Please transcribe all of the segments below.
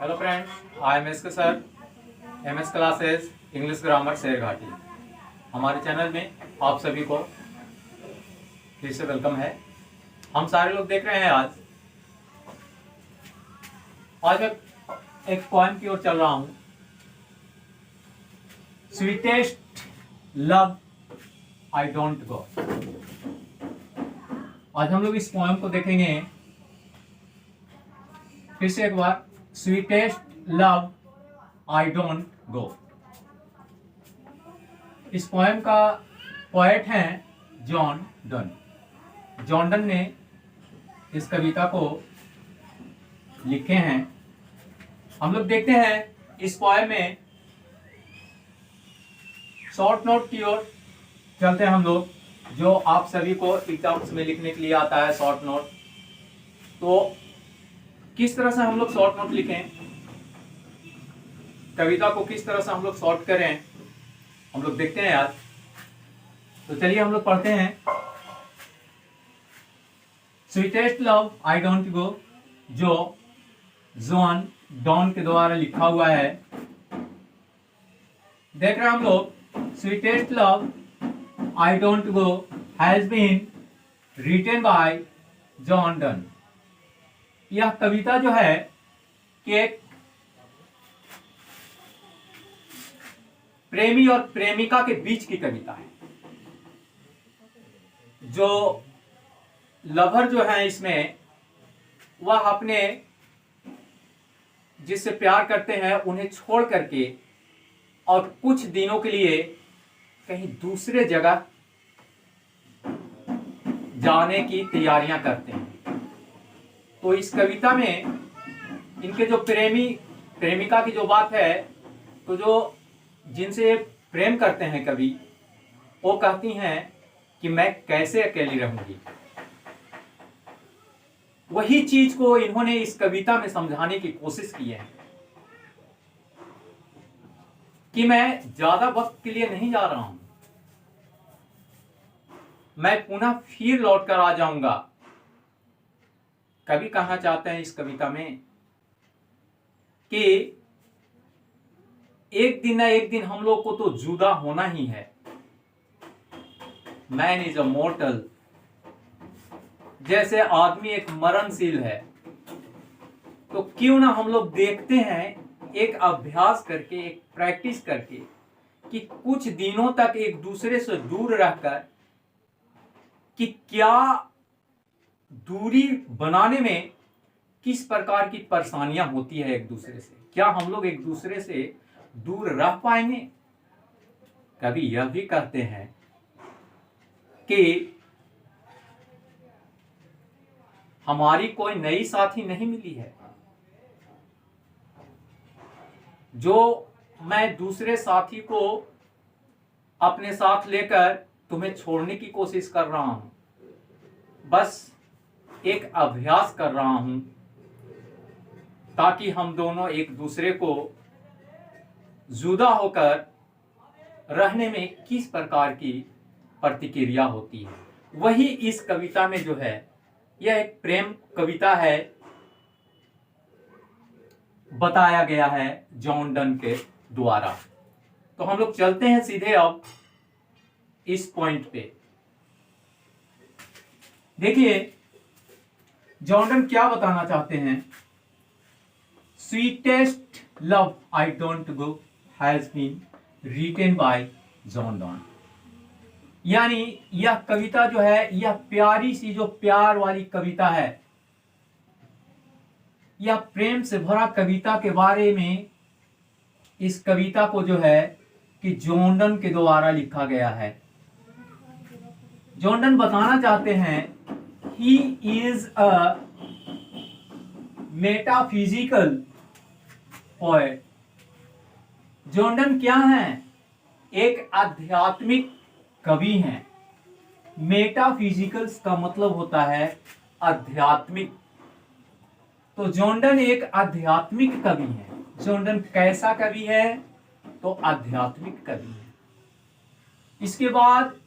Hello friends, I am S K sir, M S classes English grammar Sherghati. हमारे channel में आप सभी को फिर से वेलकम है। हम सारे लोग देख रहे हैं आज मैं एक पोएम की ओर चल रहा हूं। स्वीटेस्ट लव आई डोंट गो। आज हम लोग इस पोएम को देखेंगे फिर से एक बार। Sweetest love I don't go. इस पोएम का पोएट हैं जॉन डन। जॉन डन ने इस कविता को लिखे हैं। हम लोग देखते हैं इस पोएम में शॉर्ट नोट की ओर चलते हैं हम लोग, जो आप सभी को एग्जाम्स में लिखने के लिए आता है शॉर्ट नोट। तो किस तरह से हम लोग शॉर्ट नोट लिखें, कविता को किस तरह से हम लोग शॉर्ट करें, हम लोग देखते हैं आज। तो चलिए हम लोग पढ़ते हैं। स्वीटेस्ट लव आई डोंट गो, जो जॉन डॉन के द्वारा लिखा हुआ है। देख रहे हैं हम लोग। Sweetest love I don't go has been written by John Donne. यह कविता जो है कि एक प्रेमी और प्रेमिका के बीच की कविता है। जो लवर जो है इसमें, वह अपने जिससे प्यार करते हैं उन्हें छोड़ करके और कुछ दिनों के लिए कहीं दूसरे जगह जाने की तैयारियां करते हैं। तो इस कविता में इनके जो प्रेमिका की जो बात है, तो जो जिनसे प्रेम करते हैं कवि, वो कहती हैं कि मैं कैसे अकेली रहूंगी। वही चीज को इन्होंने इस कविता में समझाने की कोशिश की है कि मैं ज्यादा वक्त के लिए नहीं जा रहा हूं, मैं पुनः फिर लौट कर आ जाऊंगा। कवि कहना चाहते हैं इस कविता में कि एक दिन ना एक दिन हम लोग को तो जुदा होना ही है। Man is a मॉर्टल। जैसे आदमी एक मरणशील है, तो क्यों ना हम लोग देखते हैं एक अभ्यास करके, एक प्रैक्टिस करके, कि कुछ दिनों तक एक दूसरे से दूर रहकर कि क्या दूरी बनाने में किस प्रकार की परेशानियां होती है एक दूसरे से। क्या हम लोग एक दूसरे से दूर रह पाएंगे। कभी यह भी कहते हैं कि हमारी कोई नई साथी नहीं मिली है, जो मैं दूसरे साथी को अपने साथ लेकर तुम्हें छोड़ने की कोशिश कर रहा हूं। बस एक अभ्यास कर रहा हूं ताकि हम दोनों एक दूसरे को जुदा होकर रहने में किस प्रकार की प्रतिक्रिया होती है। वही इस कविता में जो है, यह एक प्रेम कविता है, बताया गया है जॉन डन के द्वारा। तो हम लोग चलते हैं सीधे अब इस पॉइंट पे। देखिए जॉन डन क्या बताना चाहते हैं। Sweetest love I don't go has been written by John Donne. यानी यह कविता जो है, यह प्यारी सी जो प्यार वाली कविता है, यह प्रेम से भरा कविता के बारे में इस कविता को जो है कि जॉन डन के द्वारा लिखा गया है। जॉन डन बताना चाहते हैं he is a metaphysical poet. John Donne क्या है? एक आध्यात्मिक कवि हैं। मेटाफिजिकल्स का मतलब होता है आध्यात्मिक। तो जॉन डन एक आध्यात्मिक कवि हैं। जॉन डन कैसा कवि है? तो आध्यात्मिक कवि है। इसके बाद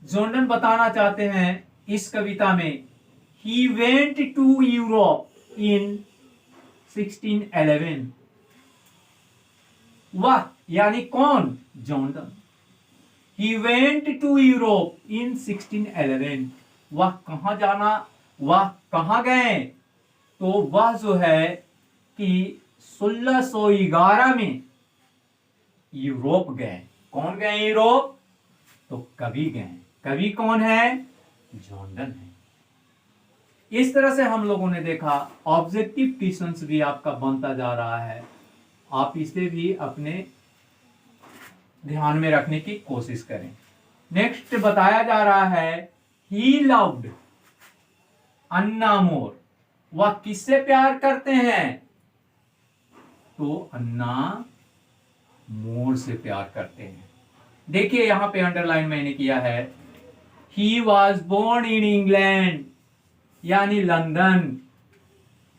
जॉन डन बताना चाहते हैं इस कविता में, he went to Europe in 1611। वह यानी कौन? Jordan. He went to Europe in 1611। वह कहाँ गए? तो वह जो है कि 1611 में यूरोप गए। कौन गए यूरोप? तो कवि गए। कवि कौन है? जॉर्डन है। इस तरह से हम लोगों ने देखा ऑब्जेक्टिव क्वेश्चंस भी आपका बनता जा रहा है। आप इसे भी अपने ध्यान में रखने की कोशिश करें। नेक्स्ट बताया जा रहा है ही लव्ड अन्ना मोर। वह किससे प्यार करते हैं? तो अन्ना मोर से प्यार करते हैं। देखिए यहां पे अंडरलाइन मैंने किया है, he was born in England यानी लंदन।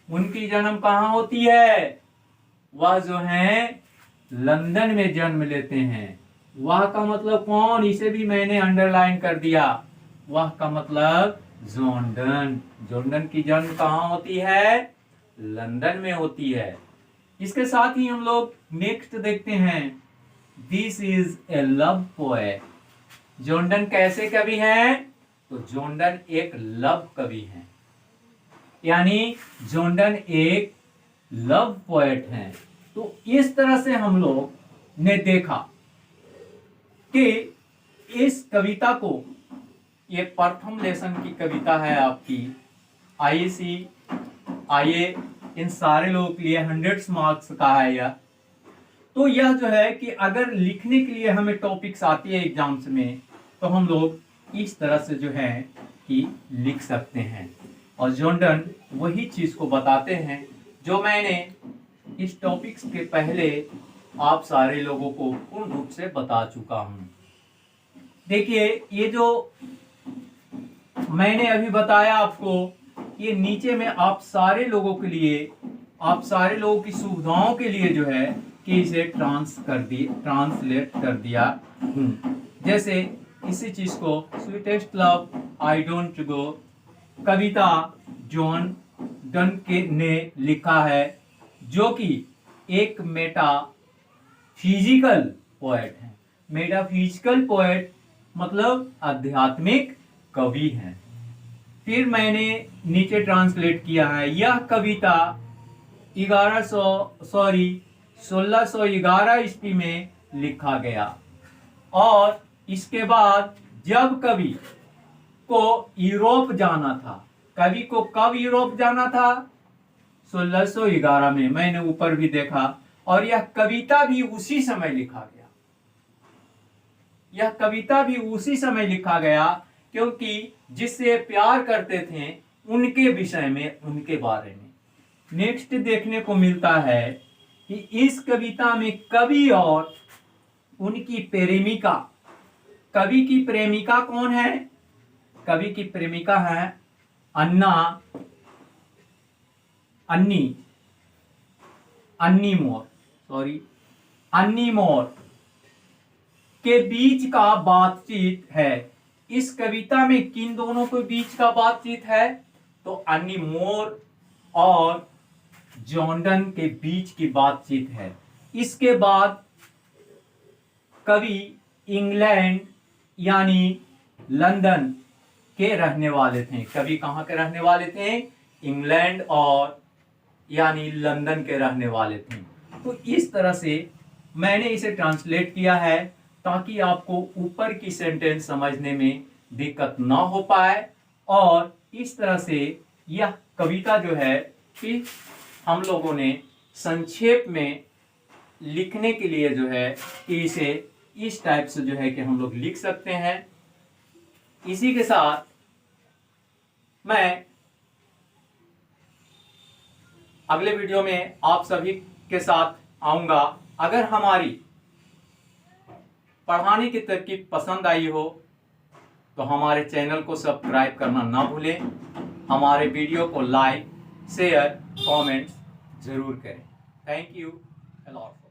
उनकी जन्म कहां होती है? वह जो है लंदन में जन्म लेते हैं। वह का मतलब कौन? इसे भी मैंने अंडरलाइन कर दिया। वह का मतलब जॉर्डन। जॉर्डन की जन्म कहां होती है? लंदन में होती है। इसके साथ ही हम लोग नेक्स्ट देखते हैं, this is a love poet. Jordan कैसे कवि हैं? तो जॉर्डन एक लव कवि हैं, यानी जॉर्डन एक लव पोएट हैं। तो इस तरह से हम लोग ने देखा कि इस कविता को, ये प्रथम लेसन की कविता है आपकी, आइए इन सारे लोगों के लिए 100 मार्क्स का है यह। तो यह जो है कि अगर लिखने के लिए हमें टॉपिक्स आती है एग्जाम्स में, तो हम लोग इस तरह से जो है कि लिख सकते हैं। और जॉर्डन वही चीज को बताते हैं जो मैंने इस टॉपिक्स के पहले आप सारे लोगों को पूर्ण रूप से बता चुका हूं। देखिए ये जो मैंने अभी बताया आपको, ये नीचे में आप सारे लोगों के लिए, आप सारे लोगों की सुविधाओं के लिए जो है कि इसे ट्रांसलेट कर दिया हूं। जैसे इसी चीज को, sweetest love I don't go, Kavita John Donne के ने लिखा है, जो कि एक मेटाफिजिकल पोएट है। मेटाफिजिकल पोएट मतलब आध्यात्मिक कवि हैं। फिर मैंने नीचे ट्रांसलेट किया है, यह कविता 1611 ईस्वी में लिखा गया। और इसके बाद जब कवि को यूरोप जाना था, कवि को कब यूरोप जाना था? 1611 में, मैंने ऊपर भी देखा। और यह कविता भी उसी समय लिखा गया। यह कविता भी उसी समय लिखा गया क्योंकि जिससे प्यार करते थे उनके विषय में, उनके बारे में। नेक्स्ट देखने को मिलता है कि इस कविता में कवि और उनकी प्रेमिका, कवि की प्रेमिका कौन है? कवि की प्रेमिका है अन्नी मोर के बीच का बातचीत है। इस कविता में किन दोनों के बीच का बातचीत है? तो अन्नी मोर और जॉर्डन के बीच की बातचीत है। इसके बाद कवि इंग्लैंड यानी लंदन के रहने वाले थे। कवि कहां के रहने वाले थे? इंग्लैंड और यानी लंदन के रहने वाले थे। तो इस तरह से मैंने इसे ट्रांसलेट किया है ताकि आपको ऊपर की सेंटेंस समझने में दिक्कत ना हो पाए। और इस तरह से यह कविता जो है कि हम लोगों ने संक्षेप में लिखने के लिए जो है कि इसे इस टाइप से जो है कि हम लोग लिख सकते हैं। इसी के साथ मैं अगले वीडियो में आप सभी के साथ आऊंगा। अगर हमारी पढ़ाने की तरकीब पसंद आई हो तो हमारे चैनल को सब्सक्राइब करना ना भूलें। हमारे वीडियो को लाइक, शेयर, कमेंट्स जरूर करें। Thank you a lot.